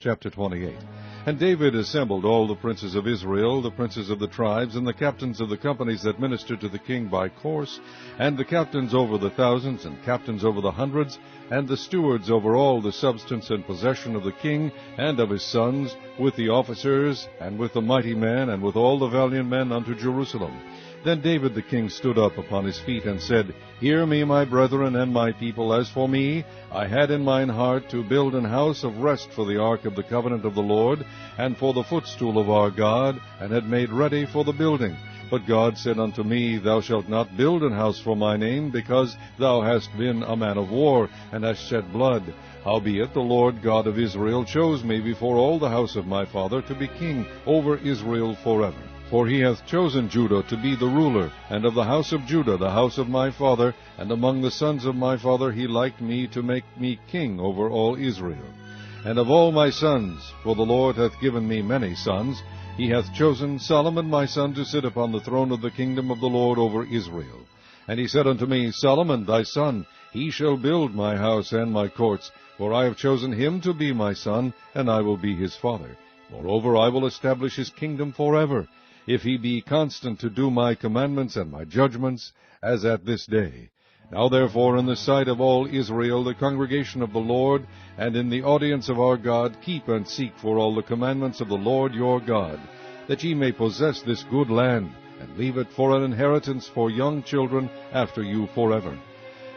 Chapter 28. And David assembled all the princes of Israel, the princes of the tribes, and the captains of the companies that ministered to the king by course, and the captains over the thousands, and captains over the hundreds, and the stewards over all the substance and possession of the king and of his sons, with the officers, and with the mighty men, and with all the valiant men unto Jerusalem. Then David the king stood up upon his feet, and said, Hear me, my brethren and my people. As for me, I had in mine heart to build an house of rest for the ark of the covenant of the Lord, and for the footstool of our God, and had made ready for the building. But God said unto me, Thou shalt not build an house for my name, because thou hast been a man of war, and hast shed blood. Howbeit the Lord God of Israel chose me before all the house of my father to be king over Israel forever. For he hath chosen Judah to be the ruler, and of the house of Judah the house of my father, and among the sons of my father he liked me to make me king over all Israel. And of all my sons, for the Lord hath given me many sons, he hath chosen Solomon my son to sit upon the throne of the kingdom of the Lord over Israel. And he said unto me, Solomon thy son, he shall build my house and my courts, for I have chosen him to be my son, and I will be his father. Moreover, I will establish his kingdom forever, if he be constant to do my commandments and my judgments, as at this day. Now therefore in the sight of all Israel, the congregation of the Lord, and in the audience of our God, keep and seek for all the commandments of the Lord your God, that ye may possess this good land, and leave it for an inheritance for young children after you forever.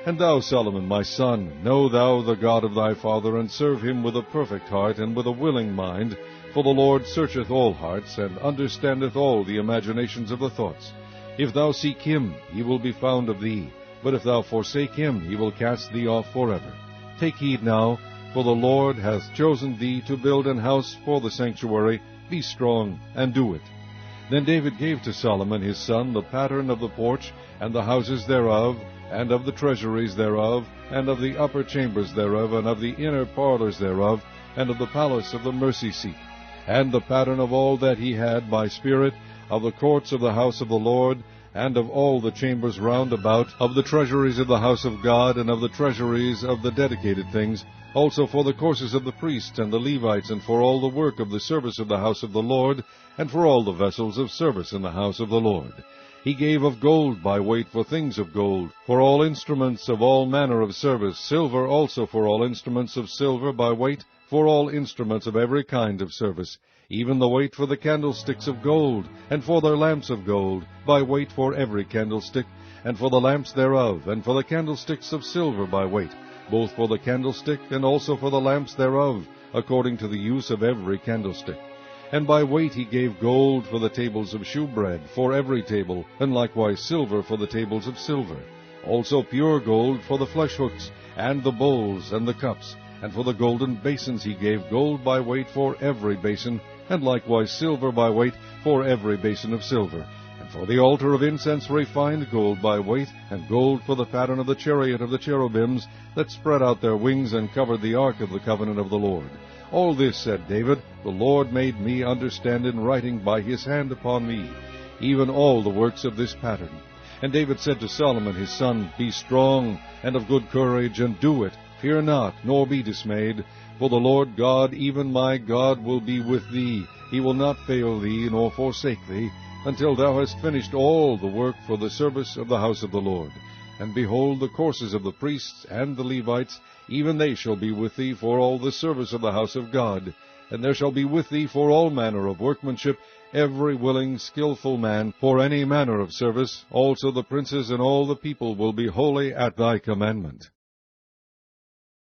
And thou, Solomon, my son, know thou the God of thy father, and serve him with a perfect heart and with a willing mind, for the Lord searcheth all hearts, and understandeth all the imaginations of the thoughts. If thou seek him, he will be found of thee, but if thou forsake him, he will cast thee off forever. Take heed now, for the Lord hath chosen thee to build an house for the sanctuary. Be strong, and do it. Then David gave to Solomon his son the pattern of the porch, and the houses thereof, and of the treasuries thereof, and of the upper chambers thereof, and of the inner parlors thereof, and of the palace of the mercy seat, and the pattern of all that he had by spirit, of the courts of the house of the Lord, and of all the chambers round about, of the treasuries of the house of God, and of the treasuries of the dedicated things, also for the courses of the priests and the Levites, and for all the work of the service of the house of the Lord, and for all the vessels of service in the house of the Lord. He gave of gold by weight for things of gold, for all instruments of all manner of service, silver also for all instruments of silver by weight, for all instruments of every kind of service, even the weight for the candlesticks of gold, and for their lamps of gold, by weight for every candlestick, and for the lamps thereof, and for the candlesticks of silver by weight, both for the candlestick and also for the lamps thereof, according to the use of every candlestick. And by weight he gave gold for the tables of shewbread, for every table, and likewise silver for the tables of silver. Also pure gold for the fleshhooks, and the bowls, and the cups. And for the golden basins he gave gold by weight for every basin, and likewise silver by weight for every basin of silver. And for the altar of incense refined gold by weight, and gold for the pattern of the chariot of the cherubims, that spread out their wings and covered the ark of the covenant of the Lord. All this, said David, the Lord made me understand in writing by his hand upon me, even all the works of this pattern. And David said to Solomon his son, Be strong, and of good courage, and do it. Fear not, nor be dismayed, for the Lord God, even my God, will be with thee. He will not fail thee, nor forsake thee, until thou hast finished all the work for the service of the house of the Lord. And behold, the courses of the priests and the Levites, even they shall be with thee for all the service of the house of God. And there shall be with thee for all manner of workmanship, every willing, skillful man, for any manner of service. Also the princes and all the people will be wholly at thy commandment.